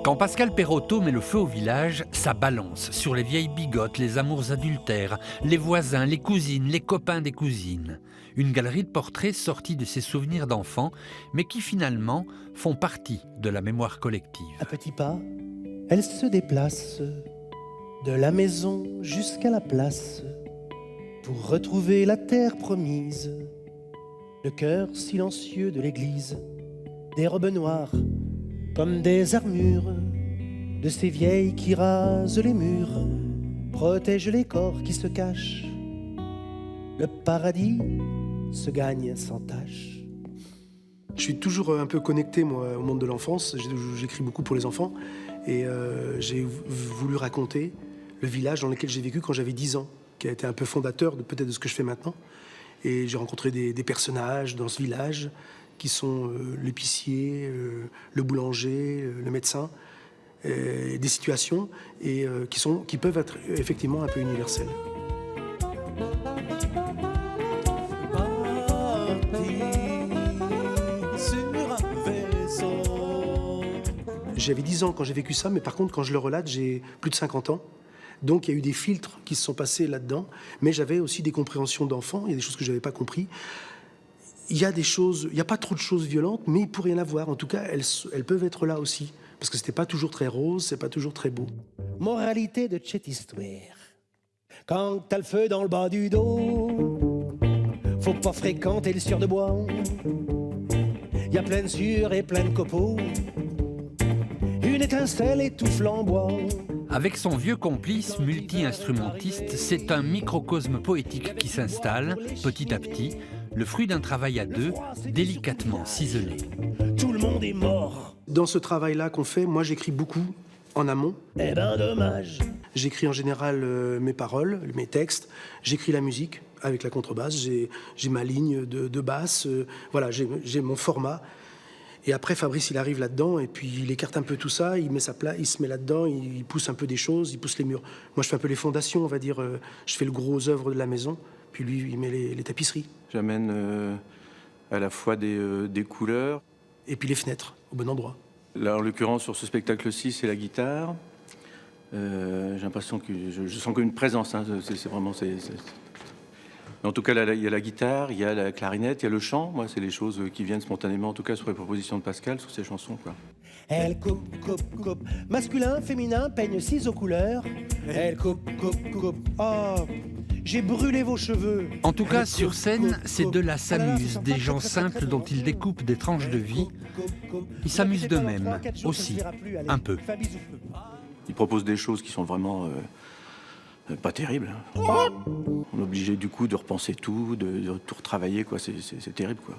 Quand Pascal Perotto met le feu au village, ça balance sur les vieilles bigotes, les amours adultères, les voisins, les cousines, les copains des cousines. Une galerie de portraits sortis de ses souvenirs d'enfants, mais qui finalement font partie de la mémoire collective. À petits pas, elle se déplace de la maison jusqu'à la place pour retrouver la terre promise, le cœur silencieux de l'église, des robes noires comme des armures, de ces vieilles qui rasent les murs, protègent les corps qui se cachent. Le paradis se gagne sans tâche. Je suis toujours un peu connecté, moi, au monde de l'enfance. J'écris beaucoup pour les enfants. Et j'ai voulu raconter le village dans lequel j'ai vécu quand j'avais 10 ans, qui a été un peu fondateur peut-être de ce que je fais maintenant. Et j'ai rencontré des personnages dans ce village qui sont l'épicier, le boulanger, le médecin, des situations qui peuvent être effectivement un peu universelles. J'avais 10 ans quand j'ai vécu ça, mais par contre, quand je le relate, j'ai plus de 50 ans. Donc, il y a eu des filtres qui se sont passés là-dedans. Mais j'avais aussi des compréhensions d'enfants. Il y a des choses que je n'avais pas compris. Il y a des choses, il n'y a pas trop de choses violentes, mais il pourrait y en avoir. En tout cas, elles peuvent être là aussi. Parce que c'était pas toujours très rose, c'est pas toujours très beau. Moralité de cette histoire. Quand t'as le feu dans le bas du dos, faut pas fréquenter le sur de bois. Il y a plein de sûrs et plein de copeaux. Une étincelle étouffe l'embois. Avec son vieux complice multi-instrumentiste, c'est un microcosme poétique qui s'installe, petit à petit, le fruit d'un travail à deux, délicatement ciselé. Tout le monde est mort. Dans ce travail-là qu'on fait, moi j'écris beaucoup en amont. Eh ben dommage. J'écris en général mes paroles, mes textes. J'écris la musique avec la contrebasse. J'ai ma ligne de basse. Voilà, j'ai mon format. Et après, Fabrice, il arrive là-dedans et puis il écarte un peu tout ça, il met sa place, il se met là-dedans, il pousse un peu des choses, il pousse les murs. Moi, je fais un peu les fondations, on va dire. Je fais le gros œuvre de la maison, puis lui, il met les tapisseries. J'amène à la fois des couleurs. Et puis les fenêtres, au bon endroit. Là, en l'occurrence, sur ce spectacle-ci, c'est la guitare. J'ai l'impression que je sens qu'une présence, hein, c'est vraiment... En tout cas, là, il y a la guitare, il y a la clarinette, il y a le chant. Moi, c'est les choses qui viennent spontanément, en tout cas sur les propositions de Pascal, sur ses chansons, quoi. Elle coupe, coupe, coupe. Masculin, féminin, peigne 6 aux couleurs. Elle coupe, coupe, coupe. Oh, j'ai brûlé vos cheveux. En tout cas, sur scène, ces deux-là s'amusent, des gens simples dont ils découpent des tranches de vie. Ils s'amusent d'eux-mêmes, aussi, un peu. Il propose des choses qui sont vraiment pas terribles. On est obligé du coup de repenser tout, de tout retravailler, quoi. C'est terrible, quoi.